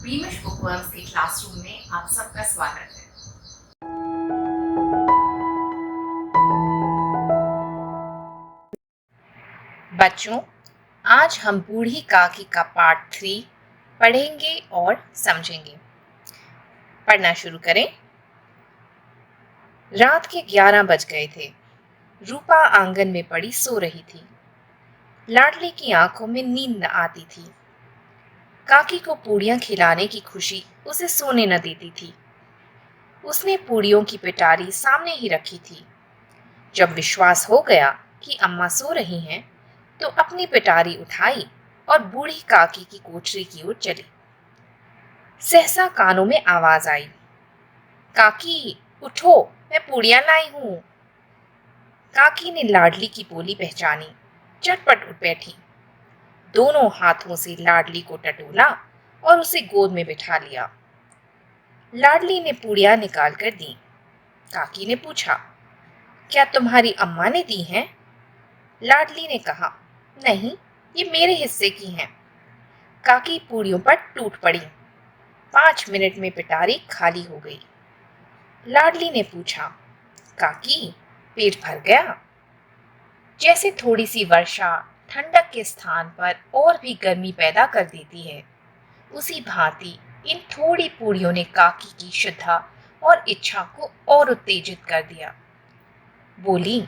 बीमिश bookworms के classroom में आप सबका स्वागत है। बच्चों, आज हम बूढ़ी काकी का पार्ट 3 पढ़ेंगे और समझेंगे। पढ़ना शुरू करें। रात के 11 बज गए थे। रूपा आंगन में पड़ी सो रही थी। लाडली की आंखों में नींद न आती थी। काकी को पूड़ियां खिलाने की खुशी उसे सोने न देती थी। उसने पूड़ियों की पिटारी सामने ही रखी थी। जब विश्वास हो गया कि अम्मा सो रही हैं, तो अपनी पिटारी उठाई और बूढ़ी काकी की कोठरी की ओर चली। सहसा कानों में आवाज आई, काकी उठो, मैं पूड़ियां लाई हूं। काकी ने लाडली की बोली पहचानी, झटपट उठ बैठी। दोनों हाथों से लाडली को टटोला और उसे गोद में बिठा लिया। लाडली ने पूड़ियां निकाल कर दी। काकी ने पूछा, क्या तुम्हारी अम्मा ने दी हैं? लाडली ने कहा, नहीं, ये मेरे हिस्से की हैं। काकी पूड़ियों पर टूट पड़ी। 5 मिनट में पिटारी खाली हो गई। लाडली ने पूछा, काकी पेट भर गया? जैसे थोड़ी सी वर्षा ठंडक के स्थान पर और भी गर्मी पैदा कर देती है, उसी भांति इन थोड़ी पूड़ियों ने काकी की श्रद्धा और इच्छा को और उत्तेजित कर दिया। बोली,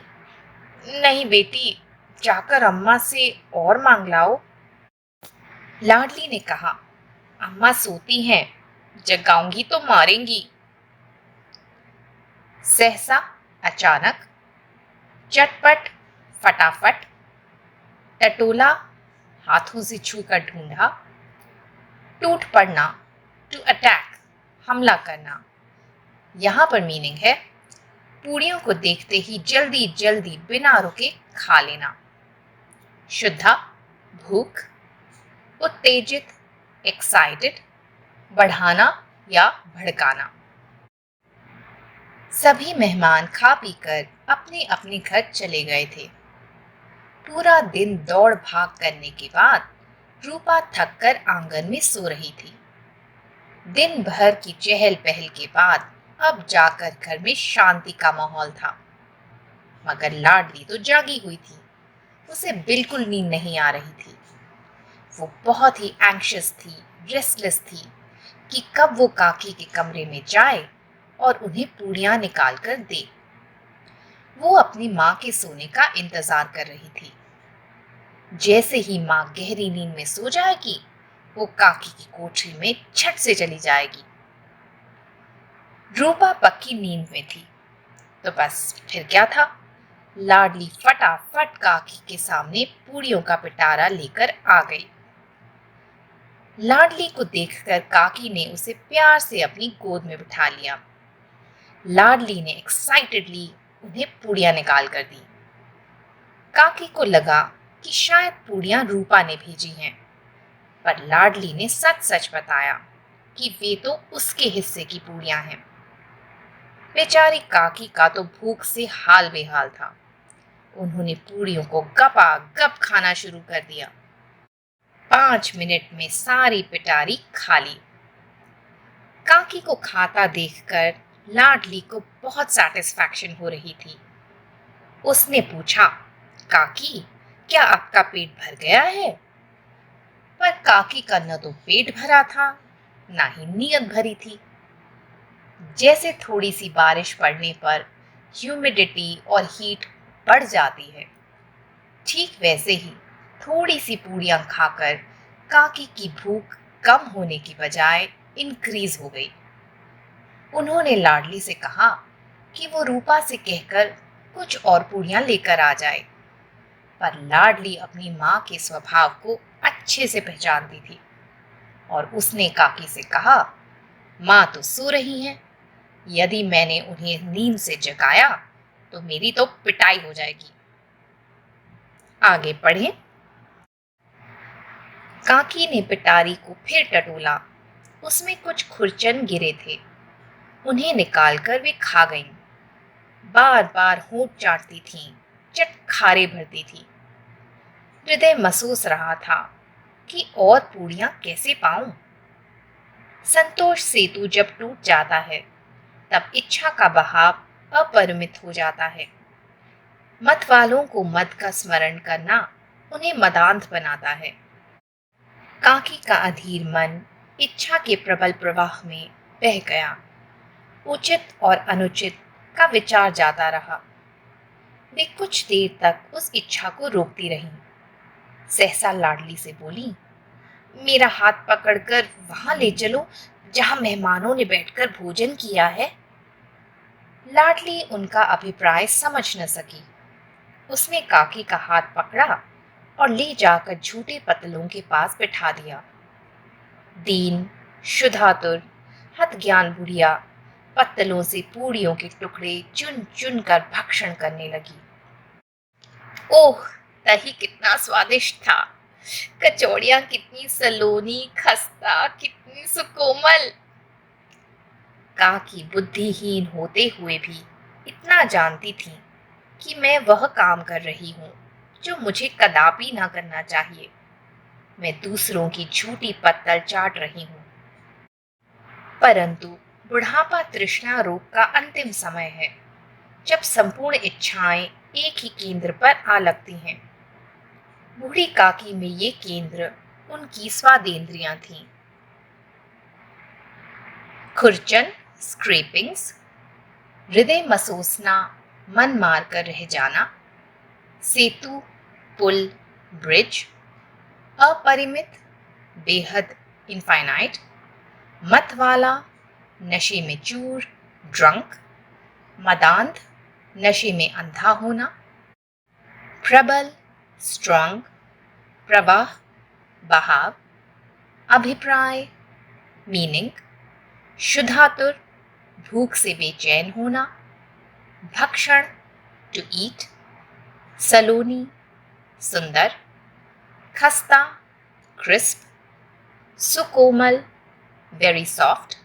नहीं बेटी, जाकर अम्मा से और मांग लाओ। लाडली ने कहा, अम्मा सोती हैं, जगाऊंगी तो मारेंगी। सहसा, अचानक, चटपट, फटाफट, टटोला, हाथों से छूकर ढूंढा, टूट पड़ना, टू अटैक, हमला करना। यहां पर मीनिंग है पूड़ियों को देखते ही जल्दी जल्दी बिना रुके खा लेना। शुद्धा, भूख, उत्तेजित, एक्साइटेड, बढ़ाना या भड़काना। सभी मेहमान खा पीकर अपने अपने घर चले गए थे। पूरा दिन दौड़ भाग करने के बाद रूपा थककर आंगन में सो रही थी। दिन भर की चहल पहल के बाद अब जाकर घर में शांति का माहौल था। मगर लाडली तो जागी हुई थी। उसे बिल्कुल नींद नहीं आ रही थी। वो बहुत ही एंग्शियस थी, रेस्टलेस थी कि कब वो काकी के कमरे में जाए और उन्हें पूड़ियां निकाल कर दे। वो अपनी माँ के सोने का इंतजार कर रही थी। जैसे ही माँ गहरी नींद में सो जाएगी, वो काकी की कोठरी में झट से चली जाएगी। रूपा पक्की नींद में थी, तो बस फिर क्या था, लाडली फटाफट काकी के सामने पूड़ियों का पिटारा लेकर आ गई। लाडली को देखकर काकी ने उसे प्यार से अपनी गोद में बिठा लिया। लाडली ने एक्साइटेडली उन्हें पूड़ियां निकाल कर दी। काकी को लगा कि शायद पूड़ियां रूपा ने भेजी हैं, पर लाडली ने सच सच बताया कि वे तो उसके हिस्से की पूड़ियां हैं। बेचारी काकी का तो भूख से हाल बेहाल था। उन्होंने पूड़ियों को गपागप खाना शुरू कर दिया। 5 मिनट में सारी पिटारी खाली। काकी को खाता देखकर लाडली को बहुत सैटिस्फैक्शन हो रही थी। उसने पूछा, काकी, क्या आपका पेट भर गया है? पर काकी का न तो पेट भरा था, ना ही नीयत भरी थी। जैसे थोड़ी सी बारिश पड़ने पर ह्यूमिडिटी और हीट बढ़ जाती है, ठीक वैसे ही थोड़ी सी पूड़ियां खाकर काकी की भूख कम होने की बजाय इंक्रीज हो गई। उन्होंने लाडली से कहा कि वो रूपा से कहकर कुछ और पूड़ियां लेकर आ जाए, पर लाडली अपनी माँ के स्वभाव को अच्छे से पहचानती थी और उसने काकी से कहा, माँ तो सो रही हैं, यदि मैंने उन्हें नींद से जगाया तो मेरी तो पिटाई हो जाएगी। आगे पढ़ें। काकी ने पिटारी को फिर टटोला। उसमें कुछ खुरचन गिरे थे। उन्हें निकालकर वे खा गईं। बार बार होंठ चाटती थीं, चटखारे भरती थी। हृदय महसूस रहा था कि और पूड़ियां कैसे पाऊं। संतोष सेतु जब टूट जाता है तब इच्छा का बहाव अपरिमित हो जाता है। मत वालों को मद का स्मरण करना उन्हें मदांध बनाता है। काकी का अधीर मन इच्छा के प्रबल प्रवाह में बह गया। उचित और अनुचित का विचार जाता रहा। वे कुछ देर तक उस इच्छा को रोकती रहीं। सहसा लाडली से बोली, मेरा हाथ पकड़कर वहां ले चलो जहां मेहमानों ने बैठकर भोजन किया है। लाडली उनका अभिप्राय समझ न सकी। उसने काकी का हाथ पकड़ा और ले जाकर झूठे पतलों के पास बिठा दिया। दीन, शुद्धातुर, हत ज्ञान बुढ़िया पत्तलों से पूड़ियों के टुकड़े चुन चुन कर भक्षण करने लगी। ओह, दही कितना स्वादिष्ट था, कचौड़ियां कितनी सलोनी, खस्ता कितनी सुकोमल। काकी बुद्धिहीन होते हुए भी इतना जानती थी कि मैं वह काम कर रही हूं जो मुझे कदापि ना करना चाहिए। मैं दूसरों की झूठी पत्तल चाट रही हूं। परंतु बुढ़ापा तृष्णा रोग का अंतिम समय है, जब संपूर्ण इच्छाएं एक ही केंद्र पर आ लगती हैं। बूढ़ी काकी में ये केंद्र उनकी स्वादेंद्रियां थीं। खुरचन, स्क्रेपिंग्स, हृदय मसोसना, मन मार कर रह जाना, सेतु, पुल, ब्रिज, अपरिमित, बेहद, इनफाइनाइट, मत वाला, नशे में चूर, ड्रंक, मदांध, नशे में अंधा होना, प्रबल, स्ट्रांग, प्रवाह, बहाव, अभिप्राय, मीनिंग, शुद्धातुर, भूख से बेचैन होना, भक्षण, टू ईट, सलोनी, सुंदर, खस्ता, क्रिस्प, सुकोमल, वेरी सॉफ्ट,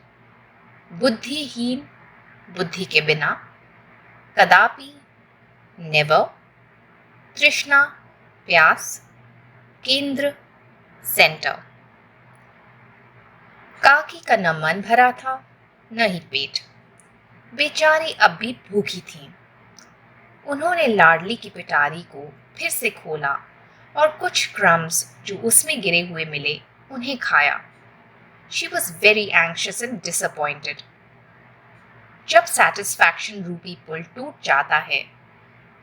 बुद्धिहीन, बुद्धि के बिना, कदापि, नेवर, तृष्णा, प्यास, केंद्र, सेंटर। काकी का न मन भरा था न ही पेट। बेचारी अब भी भूखी थीं। उन्होंने लाडली की पिटारी को फिर से खोला और कुछ क्रम्स जो उसमें गिरे हुए मिले उन्हें खाया। She was very anxious and disappointed. जब सेटिस्फैक्शन रूपी पुल टूट जाता है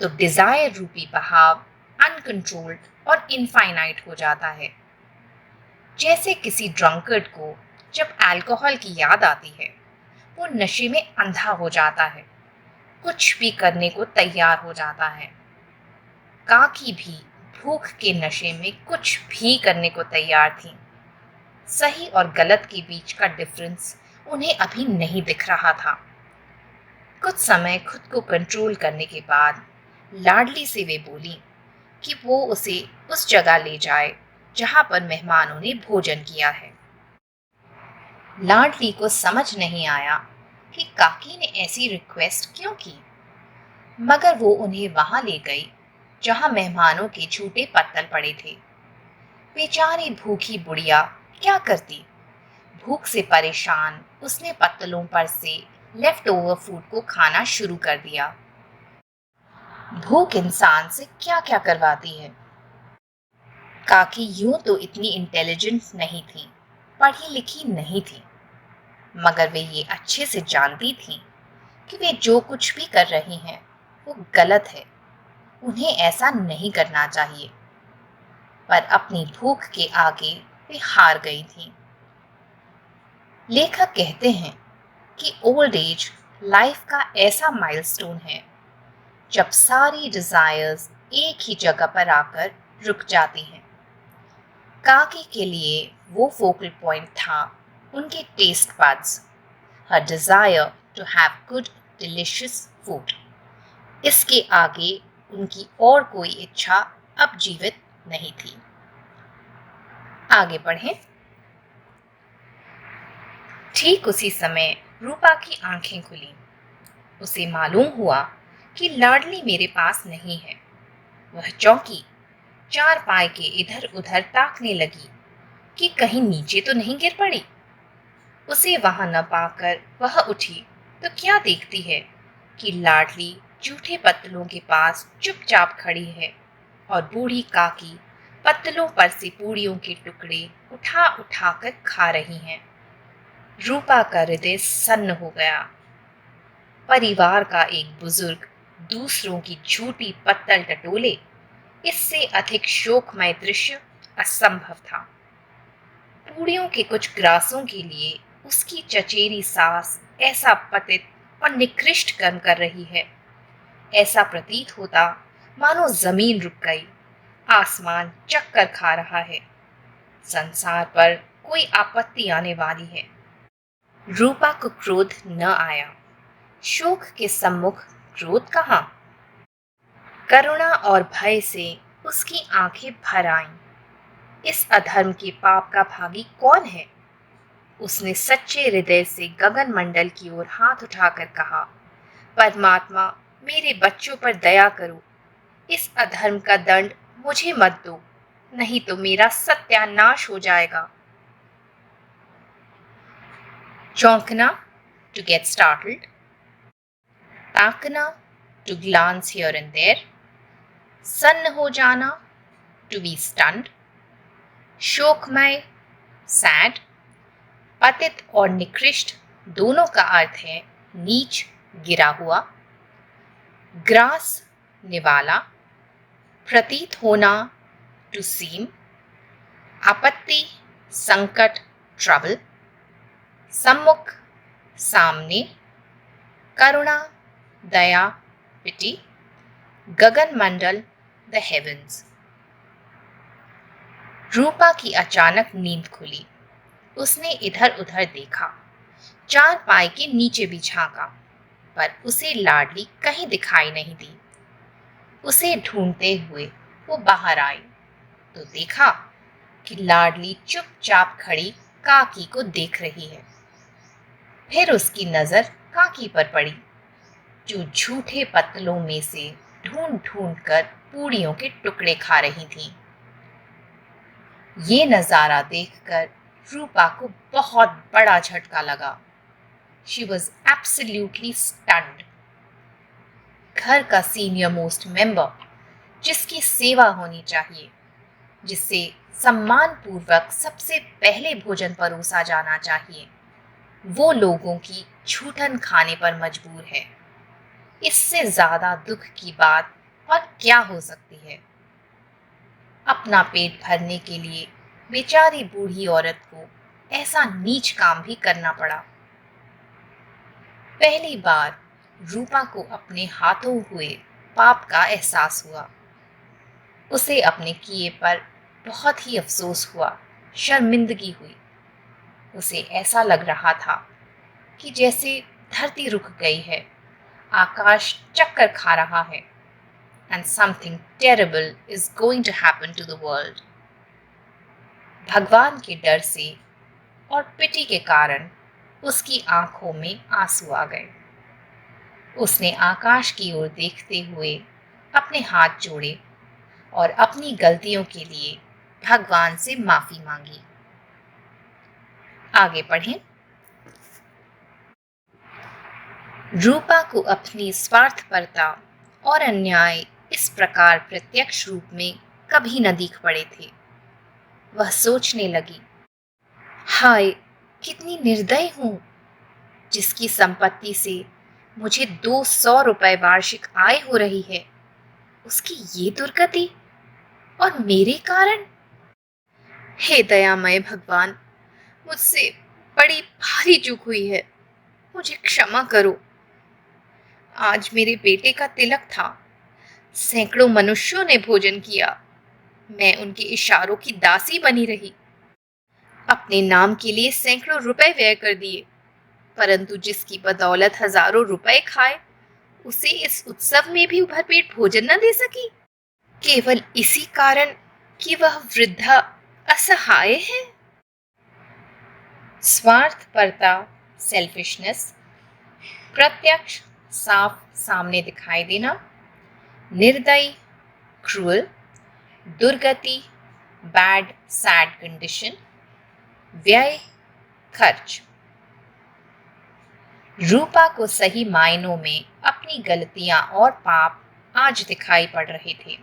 तो डिजायर रूपी बहाव अनकंट्रोल्ड और इनफाइनाइट हो जाता है। जैसे किसी ड्रंकर्ड को जब अल्कोहल की याद आती है, वो नशे में अंधा हो जाता है, कुछ भी करने को तैयार हो जाता है। काकी भी भूख के नशे में कुछ भी करने को तैयार थी। सही और गलत के बीच का डिफरेंस उन्हें अभी नहीं दिख रहा था। कुछ समय खुद को कंट्रोल करने के बाद लाडली से वे बोली कि वो उसे उस जगह ले जाए जहां पर मेहमानों ने भोजन किया है। लाडली को समझ नहीं आया कि काकी ने ऐसी रिक्वेस्ट क्यों की, मगर वो उन्हें वहां ले गई जहां मेहमानों के झूठे पत्तल पड़े थे। बेचारी भूखी बुढ़िया क्या करती। भूख से परेशान उसने पत्तलों पर से लेफ्ट ओवर फूड को खाना शुरू कर दिया। भूख इंसान से क्या क्या करवाती है। काकी यूं तो इतनी इंटेलिजेंट नहीं थी, पढ़ी लिखी नहीं थी, मगर वे ये अच्छे से जानती थी कि वे जो कुछ भी कर रही हैं वो गलत है। उन्हें ऐसा नहीं करना चाहिए। पर अपनी भूख के आगे वे हार गई थीं। लेखक कहते हैं कि ओल्ड एज लाइफ का ऐसा माइलस्टोन है जब सारी डिजायर्स एक ही जगह पर आकर रुक जाती हैं। काकी के लिए वो फोकल पॉइंट था उनके test buds, her desire to have good delicious food. इसके आगे उनकी और कोई इच्छा अब जीवित नहीं थी। आगे बढ़ें। ठीक उसी समय रूपा की आंखें खुली। उसे मालूम हुआ कि लाडली मेरे पास नहीं है। वह चौंकी, चार पाए के इधर उधर ताकने लगी कि कहीं नीचे तो नहीं गिर पड़ी। उसे वहां न पाकर वह उठी तो क्या देखती है कि लाडली जूठे पत्तलों के पास चुपचाप खड़ी है और बूढ़ी काकी पत्तलों पर से पूड़ियों के टुकड़े उठा उठा कर खा रही हैं। रूपा का हृदय सन्न हो गया। परिवार का एक बुजुर्ग दूसरों की झूठी पत्तल टटोले, इससे अधिक शोकमय दृश्य असंभव था। पूड़ियों के कुछ ग्रासों के लिए उसकी चचेरी सास ऐसा पतित और निकृष्ट कर्म कर रही है, ऐसा प्रतीत होता मानो जमीन रुक गई, आसमान चक्कर खा रहा है, संसार पर कोई आपत्ति आने वाली है। रूपा को क्रोध न आया। शोक के सम्मुख क्रोध कहाँ। करुणा और भय से उसकी आंखें भर आईं। इस अधर्म के पाप का भागी कौन है? उसने सच्चे हृदय से गगन मंडल की ओर हाथ उठाकर कहा, परमात्मा मेरे बच्चों पर दया करो, इस अधर्म का दंड मुझे मत दो, नहीं तो मेरा सत्यानाश हो जाएगा। चौंकना, to get startled, ताकना, to glance here and there, सन्न हो जाना, to be stunned, शोकमय, sad, पतित और निकृष्ट दोनों का अर्थ है नीच, गिरा हुआ, ग्रास, निवाला, प्रतीत होना, to seem, आपत्ति, संकट, trouble, सम्मुख, सामने, करुणा, दया, pity, Gagan Mandal, the heavens। रूपा की अचानक नींद खुली। उसने इधर उधर देखा, चारपाई के नीचे भी झांका, पर उसे लाडली कहीं दिखाई नहीं दी। उसे ढूंढते हुए वो बाहर आई तो देखा कि लाडली चुपचाप खड़ी काकी को देख रही है। फिर उसकी नजर काकी पर पड़ी, जो झूठे पत्तलों में से ढूंढ ढूंढ कर पूड़ियों के टुकड़े खा रही थीं। ये नजारा देखकर रूपा को बहुत बड़ा झटका लगा। She was absolutely stunned। घर का सीनियर मोस्ट मेंबर, जिसकी सेवा होनी चाहिए, जिससे सम्मान पूर्वक सबसे पहले भोजन परोसा जाना चाहिए, वो लोगों की झूठन खाने पर मजबूर है। इससे ज्यादा दुख की बात और क्या हो सकती है। अपना पेट भरने के लिए बेचारी बूढ़ी औरत को ऐसा नीच काम भी करना पड़ा। पहली बार रूपा को अपने हाथों हुए पाप का एहसास हुआ। उसे अपने किए पर बहुत ही अफसोस हुआ, शर्मिंदगी हुई। उसे ऐसा लग रहा था कि जैसे धरती रुक गई है, आकाश चक्कर खा रहा है, and something terrible is going to happen to the world। भगवान के डर से और पिटी के कारण उसकी आंखों में आंसू आ गए। उसने आकाश की ओर देखते हुए अपने हाथ जोड़े और अपनी गलतियों के लिए भगवान से माफी मांगी। आगे पढ़ें। रूपा को अपनी स्वार्थपरता और अन्याय इस प्रकार प्रत्यक्ष रूप में कभी न दिख पड़े थे। वह सोचने लगी, हाय कितनी निर्दयी हूं, जिसकी संपत्ति से मुझे 200 रुपए वार्षिक आय हो रही है, उसकी ये दुर्गति और मेरे कारण। हे दयामय भगवान, मुझसे बड़ी भारी चूक हुई है, मुझे क्षमा करो। आज मेरे बेटे का तिलक था, सैकड़ों मनुष्यों ने भोजन किया, मैं उनके इशारों की दासी बनी रही, अपने नाम के लिए सैकड़ों रुपए व्यय कर दिए, परंतु जिसकी बदौलत हजारों रुपए खाए, उसे इस उत्सव में भी भरपेट भोजन न दे सकी, केवल इसी कारण कि वह वृद्धा असहाय है। स्वार्थपरता, सेल्फिशनेस, प्रत्यक्ष साफ सामने दिखाई देना, निर्दयी, क्रूअल, दुर्गति, बैड सैड कंडीशन, व्यय, खर्च, रूपा को सही मायनों में अपनी गलतियां और पाप आज दिखाई पड़ रहे थे।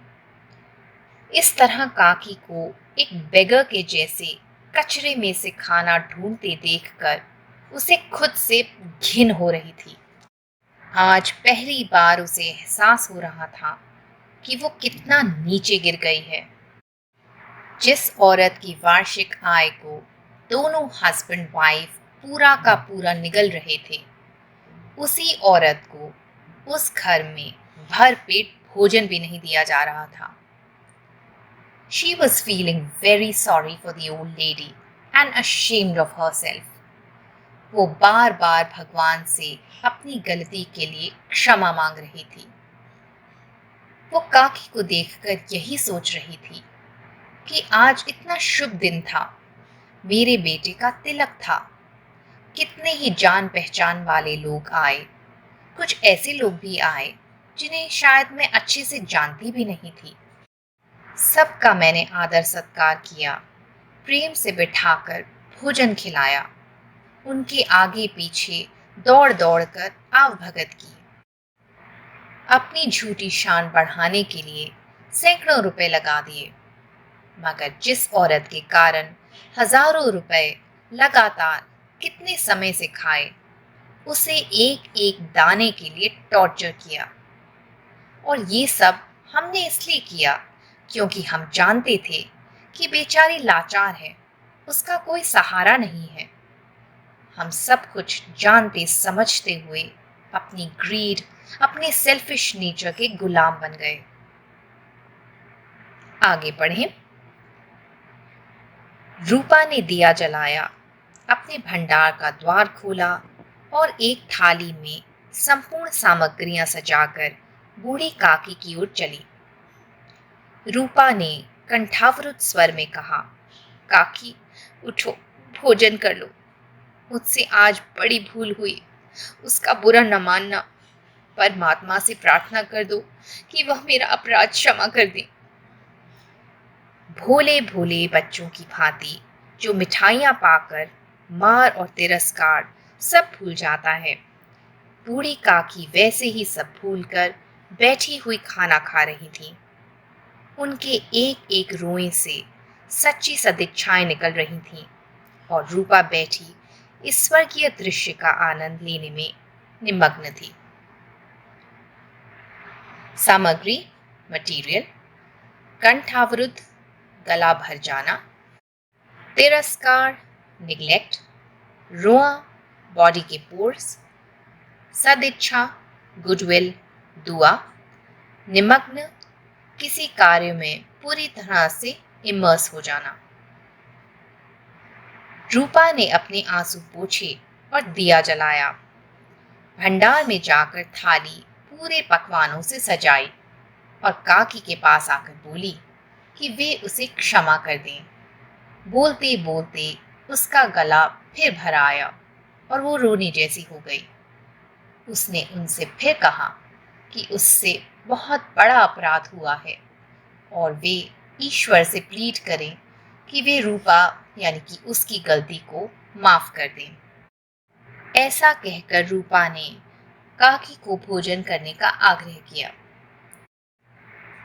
इस तरह काकी को एक बेगर के जैसे कचरे में से खाना ढूंढते देखकर उसे खुद से घिन हो रही थी। आज पहली बार उसे एहसास हो रहा था कि वो कितना नीचे गिर गई है। जिस औरत की वार्षिक आय को दोनों हस्बैंड वाइफ पूरा का पूरा निगल रहे थे, उसी औरत को उस घर में भर पेट भोजन भी नहीं दिया जा रहा था। She was feeling very sorry for the old lady and ashamed of herself. वो बार बार भगवान से अपनी गलती के लिए क्षमा मांग रही थी। वो काकी को देखकर यही सोच रही थी कि आज इतना शुभ दिन था, मेरे बेटे का तिलक था, कितने ही जान पहचान वाले लोग आए, कुछ ऐसे लोग भी आए जिन्हें शायद मैं अच्छे से जानती भी नहीं थी। सबका मैंने आदर सत्कार किया, प्रेम से बिठाकर भोजन खिलाया, उनके आगे पीछे दौड़ दौड़ कर आवभगत की। अपनी झूठी शान बढ़ाने के लिए सैकड़ों रुपए लगा दिए, मगर जिस औरत के कारण हजारों रुपए लगातार कितने समय से खाए, उसे एक एक दाने के लिए टॉर्चर किया। और ये सब हमने इसलिए किया क्योंकि हम जानते थे कि बेचारी लाचार है, उसका कोई सहारा नहीं है। हम सब कुछ जानते समझते हुए अपनी ग्रीड, अपने सेल्फिश नेचर के गुलाम बन गए। आगे बढ़ें। रूपा ने दिया जलाया, अपने भंडार का द्वार खोला और एक थाली में संपूर्ण सामग्रियां सजाकर बूढ़ी काकी की ओर चली। रूपा ने कंठावरुद्ध स्वर में कहा, काकी उठो, भोजन कर लो। मुझसे आज बड़ी भूल हुई, उसका बुरा न मानना। परमात्मा से प्रार्थना कर दो कि वह मेरा अपराध क्षमा कर दे। भोले भोले बच्चों की भांति जो मिठाइयां पाकर मार और तिरस्कार सब भूल जाता है, बूढ़ी काकी वैसे ही सब भूलकर बैठी हुई खाना खा रही थी। उनके एक एक रोए से सच्ची सदिच्छाएं निकल रही थीं और रूपा बैठी इस स्वर्गीय दृश्य का आनंद लेने में निमग्न थी। सामग्री मटेरियल: कंठावरुद्ध गला भर जाना, तिरस्कार निग्लेक्ट, रोआ बॉडी के पोर्स, सदिच्छा गुडविल दुआ, निमग्न किसी कार्य में पूरी तरह से इमर्स हो जाना। रूपा ने अपने आंसू पोंछे और दिया जलाया, भंडार में जाकर थाली पूरे पकवानों से सजाई और काकी के पास आकर बोली कि वे उसे क्षमा कर दें। बोलते बोलते उसका गला फिर भर आया और वो रोने जैसी हो गई। उसने उनसे फिर कहा कि उससे बहुत बड़ा अपराध हुआ है और वे ईश्वर से प्लीड करें कि वे रूपा यानी कि उसकी गलती को माफ कर दें। ऐसा कहकर रूपा ने काकी को भोजन करने का आग्रह किया।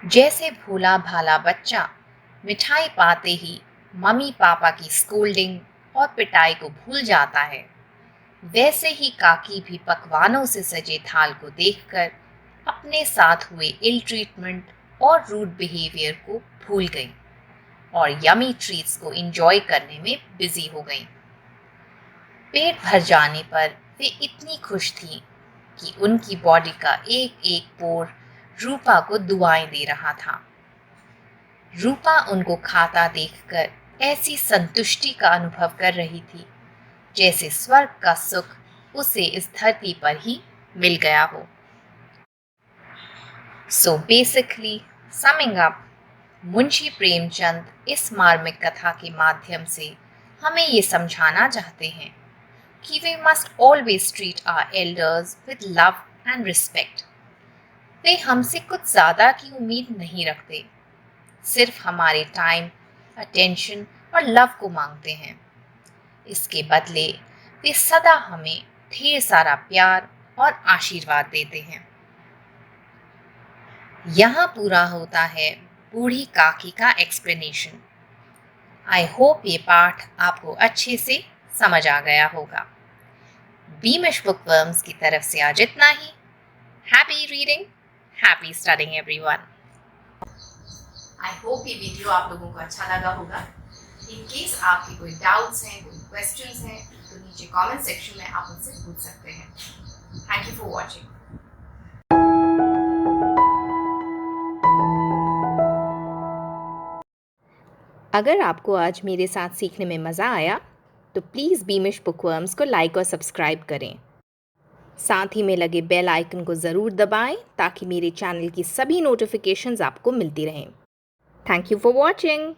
जैसे भोला भाला बच्चा मिठाई पाते ही मम्मी पापा की स्कोल्डिंग और पिटाई को भूल जाता है, वैसे ही काकी भी पकवानों से सजे थाल को देखकर अपने साथ हुए इल ट्रीटमेंट और रूड बिहेवियर को भूल गई और यमी ट्रीट्स को एंजॉय करने में बिजी हो गई। पेट भर जाने पर वे इतनी खुश थीं कि उनकी बॉडी का एक एक पोर रूपा को दुआएं दे रहा था। रूपा उनको खाता देखकर ऐसी संतुष्टि का अनुभव कर रही थी जैसे स्वर्ग का सुख उसे इस धरती पर ही मिल गया हो। So basically, summing up, Munshi Premchand इस मार्मिक कथा के माध्यम से हमें ये समझाना चाहते हैं कि we must always treat our elders with love and respect. वे हमसे कुछ ज़्यादा की उम्मीद नहीं रखते, सिर्फ हमारे टाइम, अटेंशन और लव को मांगते हैं। इसके बदले वे सदा हमें ढेर सारा प्यार और आशीर्वाद देते हैं। यहाँ पूरा होता है बूढ़ी काकी का एक्सप्लेनेशन। आई होप ये पाठ आपको अच्छे से समझ आ गया होगा। बीमिश बुकवर्म्स की तरफ से आज इतना ही। Happy reading, happy studying everyone. I hope ये वीडियो आप लोगों को अच्छा लगा होगा। इन केस आपके कोई डाउट्स हैं, कोई क्वेश्चंस हैं, तो नीचे कमेंट सेक्शन में आप मुझसे पूछ सकते हैं। Thank you for watching. अगर आपको आज मेरे साथ सीखने में मज़ा आया तो प्लीज़ बीमिश बुकवर्म्स को लाइक और सब्सक्राइब करें। साथ ही में लगे बेल आइकन को ज़रूर दबाएं ताकि मेरे चैनल की सभी नोटिफिकेशंस आपको मिलती रहें। Thank you for watching.